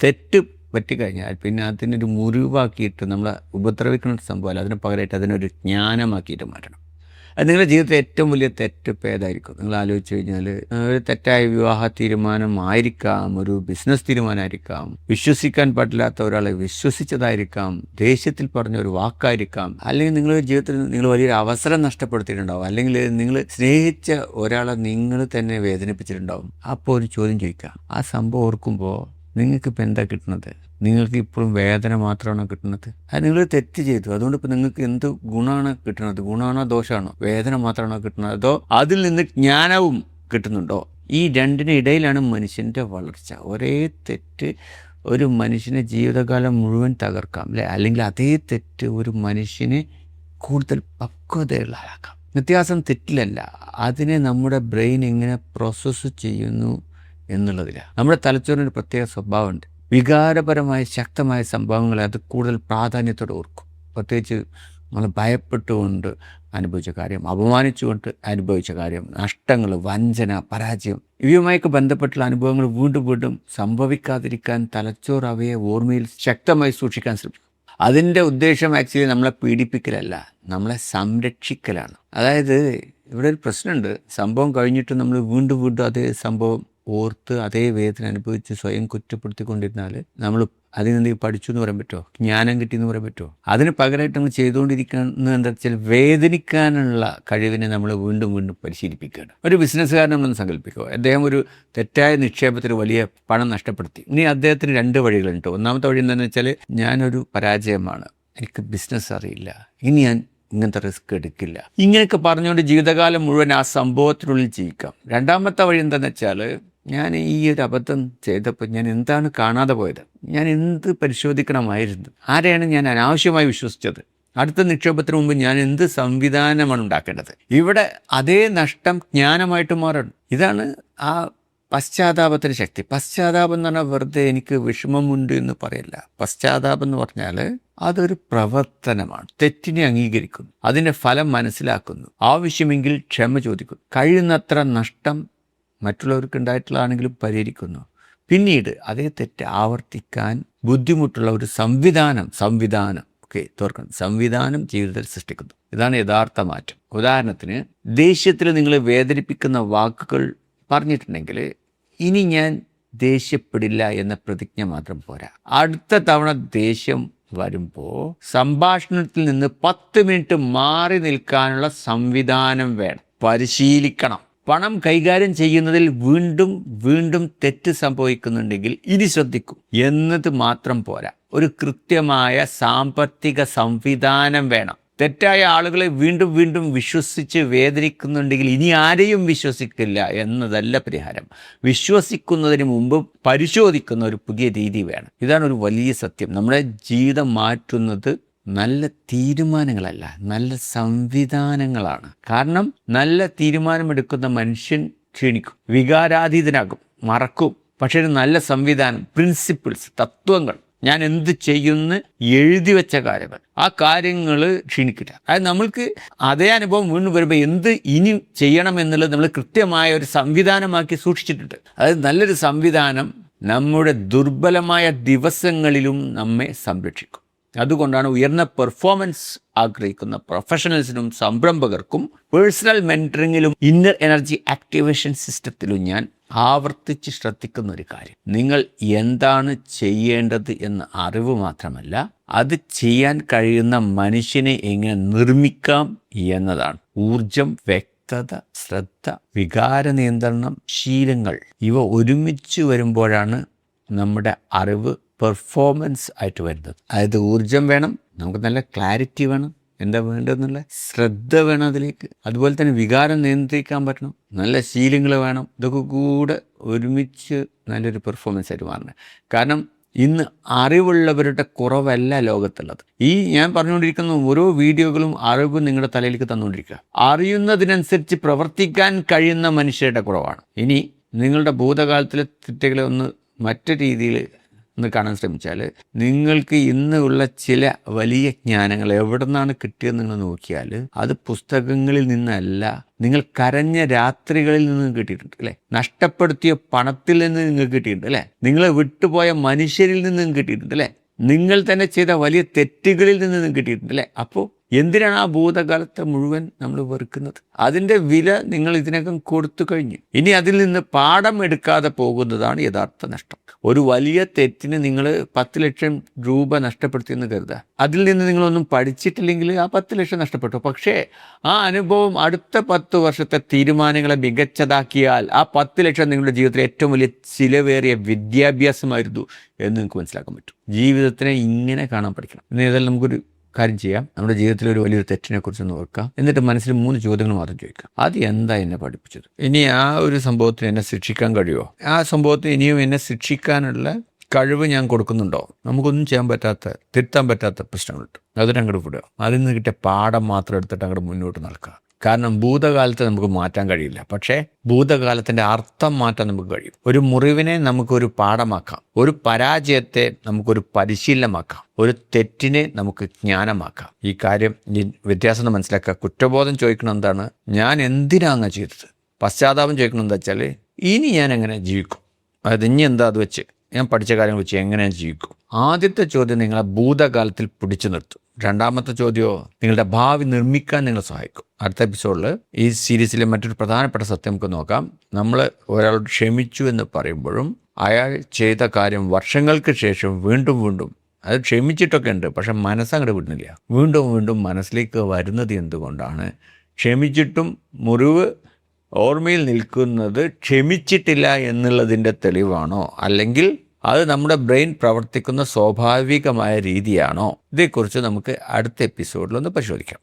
തെറ്റ് പറ്റിക്കഴിഞ്ഞാൽ പിന്നെ അതിനൊരു മുറിവാക്കിയിട്ട് നമ്മളെ ഉപദ്രവിക്കുന്ന ഒരു സംഭവമല്ല, അതിന് പകരമായിട്ട് അതിനൊരു ജ്ഞാനമാക്കിയിട്ട് മാറ്റണം. അത് നിങ്ങളുടെ ജീവിതത്തിലെ ഏറ്റവും വലിയ തെറ്റ് ഇപ്പോൾ ഏതായിരിക്കും? നിങ്ങൾ ആലോചിച്ച് കഴിഞ്ഞാൽ ഒരു തെറ്റായ വിവാഹ തീരുമാനമായിരിക്കാം, ഒരു ബിസിനസ് തീരുമാനമായിരിക്കാം, വിശ്വസിക്കാൻ പറ്റില്ലാത്ത ഒരാളെ വിശ്വസിച്ചതായിരിക്കാം, ദേഷ്യത്തിൽ പറഞ്ഞ ഒരു വാക്കായിരിക്കാം, അല്ലെങ്കിൽ നിങ്ങളുടെ ജീവിതത്തിൽ നിങ്ങൾ വലിയൊരു അവസരം നഷ്ടപ്പെടുത്തിയിട്ടുണ്ടാവും, അല്ലെങ്കിൽ നിങ്ങൾ സ്നേഹിച്ച ഒരാളെ നിങ്ങൾ തന്നെ വേദനിപ്പിച്ചിട്ടുണ്ടാവും. അപ്പോൾ ഒരു ചോദ്യം ചോദിക്കുക, ആ സംഭവം ഓർക്കുമ്പോൾ നിങ്ങൾക്കിപ്പോൾ എന്താ കിട്ടുന്നത്? നിങ്ങൾക്ക് ഇപ്പോഴും വേദന മാത്രമാണോ കിട്ടുന്നത്? അത് നിങ്ങൾ തെറ്റ് ചെയ്തു, അതുകൊണ്ട് ഇപ്പോൾ നിങ്ങൾക്ക് എന്ത് ഗുണമാണ് കിട്ടുന്നത്? ഗുണമാണോ ദോഷമാണോ? വേദന മാത്രമാണോ കിട്ടുന്നത്, അതോ അതിൽ നിന്ന് ജ്ഞാനവും കിട്ടുന്നുണ്ടോ? ഈ രണ്ടിനിടയിലാണ് മനുഷ്യൻ്റെ വളർച്ച. ഒരേ തെറ്റ് ഒരു മനുഷ്യനെ ജീവിതകാലം മുഴുവൻ തകർക്കാം, അല്ലേ? അല്ലെങ്കിൽ അതേ തെറ്റ് ഒരു മനുഷ്യനെ കൂടുതൽ പക്വതയുള്ള ആളാക്കാം. വ്യത്യാസം തെറ്റിലല്ല, അതിനെ നമ്മുടെ ബ്രെയിൻ എങ്ങനെ പ്രോസസ്സ് ചെയ്യുന്നു എന്നുള്ളതിലാണ്. നമ്മുടെ തലച്ചോറിനൊരു പ്രത്യേക സ്വഭാവമുണ്ട്. വികാരപരമായ ശക്തമായ സംഭവങ്ങളെ അത് കൂടുതൽ പ്രാധാന്യത്തോടെ ഓർക്കും. പ്രത്യേകിച്ച് നമ്മൾ ഭയപ്പെട്ടുകൊണ്ട് അനുഭവിച്ച കാര്യം, അപമാനിച്ചുകൊണ്ട് അനുഭവിച്ച കാര്യം, നഷ്ടങ്ങൾ, വഞ്ചന, പരാജയം, ഇവയുമായൊക്കെ ബന്ധപ്പെട്ടുള്ള അനുഭവങ്ങൾ വീണ്ടും വീണ്ടും സംഭവിക്കാതിരിക്കാൻ തലച്ചോറ് അവയെ ഓർമ്മയിൽ ശക്തമായി സൂക്ഷിക്കാൻ ശ്രമിക്കും. അതിൻ്റെ ഉദ്ദേശം ആക്ച്വലി നമ്മളെ പീഡിപ്പിക്കലല്ല, നമ്മളെ സംരക്ഷിക്കലാണ്. അതായത് ഇവിടെ ഒരു പ്രശ്നമുണ്ട്. സംഭവം കഴിഞ്ഞിട്ട് നമ്മൾ വീണ്ടും വീണ്ടും അതേ സംഭവം ഓർത്ത് അതേ വേദന അനുഭവിച്ച് സ്വയം കുറ്റപ്പെടുത്തിക്കൊണ്ടിരുന്നാൽ നമ്മൾ അതിൽ നിന്ന് പഠിച്ചു എന്ന് പറയാൻ പറ്റുമോ? ജ്ഞാനം കിട്ടിയെന്ന് പറയാൻ പറ്റുമോ? അതിന് പകരമായിട്ട് നമ്മൾ ചെയ്തുകൊണ്ടിരിക്കുന്നത് എന്താ വെച്ചാൽ വേദനിക്കാനുള്ള കഴിവിനെ നമ്മൾ വീണ്ടും വീണ്ടും പരിശീലിപ്പിക്കുകയാണ്. ഒരു ബിസിനസ്സുകാരൻ നമ്മളൊന്ന് സങ്കല്പിക്കുക, അദ്ദേഹം ഒരു തെറ്റായ നിക്ഷേപത്തിൽ വലിയ പണം നഷ്ടപ്പെടുത്തി. ഇനി അദ്ദേഹത്തിന് 2 വഴികളുണ്ട്. ഒന്നാമത്തെ വഴി എന്താണെന്ന് വെച്ചാൽ, ഞാനൊരു പരാജയമാണ്, എനിക്ക് ബിസിനസ് അറിയില്ല, ഇനി ഞാൻ ഇങ്ങനത്തെ റിസ്ക് എടുക്കില്ല, ഇങ്ങനെയൊക്കെ പറഞ്ഞുകൊണ്ട് ജീവിതകാലം മുഴുവൻ ആ സംഭവത്തിനുള്ളിൽ ജീവിക്കാം. രണ്ടാമത്തെ വഴി എന്താണെന്ന് വെച്ചാൽ, ഞാൻ ഈ ഒരു അബദ്ധം ചെയ്തപ്പോൾ ഞാൻ എന്താണ് കാണാതെ പോയത്, ഞാൻ എന്ത് പരിശോധിക്കണമായിരുന്നു, ആരെയാണ് ഞാൻ അനാവശ്യമായി വിശ്വസിച്ചത്, അടുത്ത നിക്ഷേപത്തിന് മുമ്പ് ഞാൻ എന്ത് സംവിധാനമാണ് ഉണ്ടാക്കേണ്ടത്. ഇവിടെ അതേ നഷ്ടം ജ്ഞാനമായിട്ട് മാറണം. ഇതാണ് ആ പശ്ചാത്താപത്തിൻ്റെ ശക്തി. പശ്ചാത്താപം എന്ന് പറഞ്ഞാൽ വെറുതെ എനിക്ക് വിഷമമുണ്ട് എന്ന് പറയല്ല. പശ്ചാത്താപം എന്ന് പറഞ്ഞാൽ അതൊരു പ്രവർത്തനമാണ്. തെറ്റിനെ അംഗീകരിക്കുന്നു, അതിൻ്റെ ഫലം മനസ്സിലാക്കുന്നു, ആവശ്യമെങ്കിൽ ക്ഷമ ചോദിക്കുന്നു, കഴിയുന്നത്ര നഷ്ടം മറ്റുള്ളവർക്ക് ഉണ്ടായിട്ടുള്ളതാണെങ്കിലും പരിഹരിക്കുന്നു. പിന്നീട് അതേ തെറ്റ് ആവർത്തിക്കാൻ ബുദ്ധിമുട്ടുള്ള ഒരു സംവിധാനം ജീവിതത്തിൽ സൃഷ്ടിക്കുന്നു. ഇതാണ് യഥാർത്ഥ മാറ്റം. ഉദാഹരണത്തിന്, ദേഷ്യത്തിൽ നിങ്ങൾ വേദനിപ്പിക്കുന്ന വാക്കുകൾ പറഞ്ഞിട്ടുണ്ടെങ്കിൽ ഇനി ഞാൻ ദേഷ്യപ്പെടില്ല എന്ന പ്രതിജ്ഞ മാത്രം പോരാ. അടുത്ത തവണ ദേഷ്യം വരുമ്പോൾ സംഭാഷണത്തിൽ നിന്ന് 10 മിനിറ്റ് മാറി നിൽക്കാനുള്ള സംവിധാനം വേണം, പരിശീലിക്കണം. പണം കൈകാര്യം ചെയ്യുന്നതിൽ വീണ്ടും വീണ്ടും തെറ്റ് സംഭവിക്കുന്നുണ്ടെങ്കിൽ ഇനി ശ്രദ്ധിക്കും എന്നത് മാത്രം പോരാ, ഒരു കൃത്യമായ സാമ്പത്തിക സംവിധാനം വേണം. തെറ്റായ ആളുകളെ വീണ്ടും വീണ്ടും വിശ്വസിച്ച് വേദനിക്കുന്നുണ്ടെങ്കിൽ ഇനി ആരെയും വിശ്വസിക്കില്ല എന്നതല്ല പരിഹാരം. വിശ്വസിക്കുന്നതിന് മുമ്പ് പരിശോധിക്കുന്ന ഒരു പുതിയ രീതി വേണം. ഇതാണ് ഒരു വലിയ സത്യം. നമ്മുടെ ജീവിതം മാറ്റുന്നത് നല്ല തീരുമാനങ്ങളല്ല, നല്ല സംവിധാനങ്ങളാണ്. കാരണം നല്ല തീരുമാനമെടുക്കുന്ന മനുഷ്യൻ ക്ഷീണിക്കും, വികാരാതീതനാകും, മറക്കും. പക്ഷേ ഒരു നല്ല സംവിധാനം, പ്രിൻസിപ്പിൾസ്, തത്വങ്ങൾ, ഞാൻ എന്ത് ചെയ്യുമെന്ന് എഴുതി വെച്ച കാര്യങ്ങൾ, ആ കാര്യങ്ങൾ ക്ഷീണിക്കില്ല. അതായത് നമ്മൾക്ക് അതേ അനുഭവം വീണ്ടും വരുമ്പോൾ എന്ത് ഇനി ചെയ്യണം എന്നുള്ളത് നമ്മൾ കൃത്യമായ ഒരു സംവിധാനമാക്കി സൂക്ഷിച്ചിട്ടുണ്ട്. അതായത് നല്ലൊരു സംവിധാനം നമ്മുടെ ദുർബലമായ ദിവസങ്ങളിലും നമ്മെ സംരക്ഷിക്കും. അതുകൊണ്ടാണ് ഉയർന്ന പെർഫോമൻസ് ആഗ്രഹിക്കുന്ന പ്രൊഫഷണൽസിനും സംരംഭകർക്കും പേഴ്സണൽ മെൻറ്ററിങ്ങിലും ഇന്നർ എനർജി ആക്ടിവേഷൻ സിസ്റ്റത്തിലും ഞാൻ ആവർത്തിച്ച് ശ്രദ്ധിക്കുന്ന ഒരു കാര്യം, നിങ്ങൾ എന്താണ് ചെയ്യേണ്ടത് എന്ന അറിവ് മാത്രമല്ല, അത് ചെയ്യാൻ കഴിയുന്ന മനുഷ്യനെ എങ്ങനെ നിർമ്മിക്കാം എന്നതാണ്. ഊർജം, വ്യക്തത, ശ്രദ്ധ, വികാര നിയന്ത്രണം, ശീലങ്ങൾ, ഇവ ഒരുമിച്ച് വരുമ്പോഴാണ് നമ്മുടെ അറിവ് പെർഫോമൻസ് ആയിട്ട് വരുന്നത്. അതായത് ഊർജം വേണം, നമുക്ക് നല്ല ക്ലാരിറ്റി വേണം, എന്താ വേണ്ടതെന്നുള്ള ശ്രദ്ധ വേണം അതിലേക്ക്. അതുപോലെ തന്നെ വികാരം നിയന്ത്രിക്കാൻ പറ്റണം, നല്ല ശീലങ്ങൾ വേണം. ഇതൊക്കെ കൂടെ ഒരുമിച്ച് നല്ലൊരു പെർഫോമൻസ് ആയിട്ട് മാറണം. കാരണം ഇന്ന് അറിവുള്ളവരുടെ കുറവല്ല ലോകത്തുള്ളത്. ഈ ഞാൻ പറഞ്ഞുകൊണ്ടിരിക്കുന്ന ഓരോ വീഡിയോകളും അറിവ് നിങ്ങളുടെ തലയിലേക്ക് തന്നുകൊണ്ടിരിക്കുക. അറിയുന്നതിനനുസരിച്ച് പ്രവർത്തിക്കാൻ കഴിയുന്ന മനുഷ്യരുടെ കുറവാണ്. ഇനി നിങ്ങളുടെ ഭൂതകാലത്തിലെ തെറ്റുകളെ ഒന്ന് മറ്റു രീതിയിൽ ഒന്ന് കാണാൻ ശ്രമിച്ചാൽ നിങ്ങൾക്ക് ഇന്നുള്ള ചില വലിയ ജ്ഞാനങ്ങൾ എവിടെ നിന്നാണ് കിട്ടിയതെന്ന് നിങ്ങൾ നോക്കിയാൽ അത് പുസ്തകങ്ങളിൽ നിന്നല്ല, നിങ്ങൾ കരഞ്ഞ രാത്രികളിൽ നിന്ന് കിട്ടിയിട്ടുണ്ട് അല്ലേ, നഷ്ടപ്പെടുത്തിയ പണത്തിൽ നിന്ന് നിങ്ങൾക്ക് കിട്ടിയിട്ടുണ്ട് അല്ലേ, നിങ്ങളെ വിട്ടുപോയ മനുഷ്യരിൽ നിന്നും കിട്ടിയിട്ടുണ്ട് അല്ലേ, നിങ്ങൾ തന്നെ ചെയ്ത വലിയ തെറ്റുകളിൽ നിന്നും കിട്ടിയിട്ടുണ്ട് അല്ലേ. അപ്പോൾ എന്തിനാണ് ആ ഭൂതകാലത്തെ മുഴുവൻ നമ്മൾ വെറുക്കുന്നത്? അതിൻ്റെ വില നിങ്ങൾ ഇതിനകം കൊടുത്തു കഴിഞ്ഞു. ഇനി അതിൽ നിന്ന് പാഠം എടുക്കാതെ പോകുന്നതാണ് യഥാർത്ഥ നഷ്ടം. ഒരു വലിയ തെറ്റിന് നിങ്ങൾ 10 ലക്ഷം രൂപ നഷ്ടപ്പെടുത്തിയെന്ന് കരുതുക. അതിൽ നിന്ന് നിങ്ങളൊന്നും പഠിച്ചിട്ടില്ലെങ്കിൽ ആ 10 ലക്ഷം നഷ്ടപ്പെട്ടു. പക്ഷേ ആ അനുഭവം അടുത്ത 10 വർഷത്തെ തീരുമാനങ്ങളെ മികച്ചതാക്കിയാൽ ആ 10 ലക്ഷം നിങ്ങളുടെ ജീവിതത്തിലെ ഏറ്റവും വലിയ ചിലവേറിയ വിദ്യാഭ്യാസമായിരുന്നു എന്ന് നിങ്ങൾക്ക് മനസ്സിലാക്കാൻ പറ്റും. ജീവിതത്തിനെ ഇങ്ങനെ കാണാൻ പഠിക്കണം. ഇന്ന് ഏതായാലും നമുക്കൊരു കാര്യം ചെയ്യാം. നമ്മുടെ ജീവിതത്തിൽ ഒരു വലിയൊരു തെറ്റിനെ കുറിച്ചൊന്ന് ഓർക്കാം. എന്നിട്ട് മനസ്സിൽ 3 ചോദ്യങ്ങൾ മാത്രം ചോദിക്കാം. അത് എന്താ എന്നെ പഠിപ്പിച്ചത്? ഇനി ആ ഒരു സംഭവത്തിന് എന്നെ ശിക്ഷിക്കാൻ കഴിയുമോ? ആ സംഭവത്തിന് ഇനിയും എന്നെ ശിക്ഷിക്കാനുള്ള കഴിവ് ഞാൻ കൊടുക്കുന്നുണ്ടോ? നമുക്കൊന്നും ചെയ്യാൻ പറ്റാത്ത, തിരുത്താൻ പറ്റാത്ത പ്രശ്നങ്ങളുണ്ട്. അതിനങ്ങോട്ട് വിടുക. അതിൽ നിന്ന് കിട്ടിയ പാഠം മാത്രം എടുത്തിട്ട് അങ്ങോട്ട് മുന്നോട്ട് നടക്കുക. കാരണം ഭൂതകാലത്തെ നമുക്ക് മാറ്റാൻ കഴിയില്ല, പക്ഷേ ഭൂതകാലത്തിൻ്റെ അർത്ഥം മാറ്റാൻ നമുക്ക് കഴിയും. ഒരു മുറിവിനെ നമുക്കൊരു പാഠമാക്കാം, ഒരു പരാജയത്തെ നമുക്കൊരു പരിശീലനമാക്കാം, ഒരു തെറ്റിനെ നമുക്ക് ജ്ഞാനമാക്കാം. ഈ കാര്യം വ്യത്യാസം മനസ്സിലാക്കുക. കുറ്റബോധം ചോദിക്കണം എന്താണ്, ഞാൻ എന്തിനാണ് ചെയ്തത്? പശ്ചാത്താപം ചോദിക്കണം എന്താ വെച്ചാൽ, ഇനി ഞാൻ എങ്ങനെ ജീവിക്കും? അതായത് ഇനി എന്താ അത് വെച്ച് ഞാൻ പഠിച്ച കാര്യങ്ങൾ വെച്ച് എങ്ങനെ ജീവിക്കും? ആദ്യത്തെ ചോദ്യം നിങ്ങളെ ഭൂതകാലത്തിൽ പിടിച്ചു നിർത്തും. രണ്ടാമത്തെ ചോദ്യമോ നിങ്ങളുടെ ഭാവി നിർമ്മിക്കാൻ നിങ്ങളെ സഹായിക്കും. അടുത്ത എപ്പിസോഡിൽ ഈ സീരീസിലെ മറ്റൊരു പ്രധാനപ്പെട്ട സത്യം നമുക്ക് നോക്കാം. നമ്മൾ ഒരാളോട് ക്ഷമിച്ചു എന്ന് പറയുമ്പോഴും അയാൾ ചെയ്ത കാര്യം വർഷങ്ങൾക്ക് ശേഷം വീണ്ടും വീണ്ടും, അത് ക്ഷമിച്ചിട്ടൊക്കെ ഉണ്ട്, പക്ഷെ മനസ്സങ്ങോട്ട് വിടുന്നില്ല, വീണ്ടും വീണ്ടും മനസ്സിലേക്ക് വരുന്നത് എന്തുകൊണ്ടാണ്? ക്ഷമിച്ചിട്ടും മുറിവ് ഓർമ്മയിൽ നിൽക്കുന്നത് ക്ഷമിച്ചിട്ടില്ല എന്നുള്ളതിൻ്റെ തെളിവാണോ, അല്ലെങ്കിൽ അത് നമ്മുടെ ബ്രെയിൻ പ്രവർത്തിക്കുന്ന സ്വാഭാവികമായ രീതിയാണോ? ഇതേക്കുറിച്ച് നമുക്ക് അടുത്ത എപ്പിസോഡിലൊന്ന് പരിശോധിക്കാം.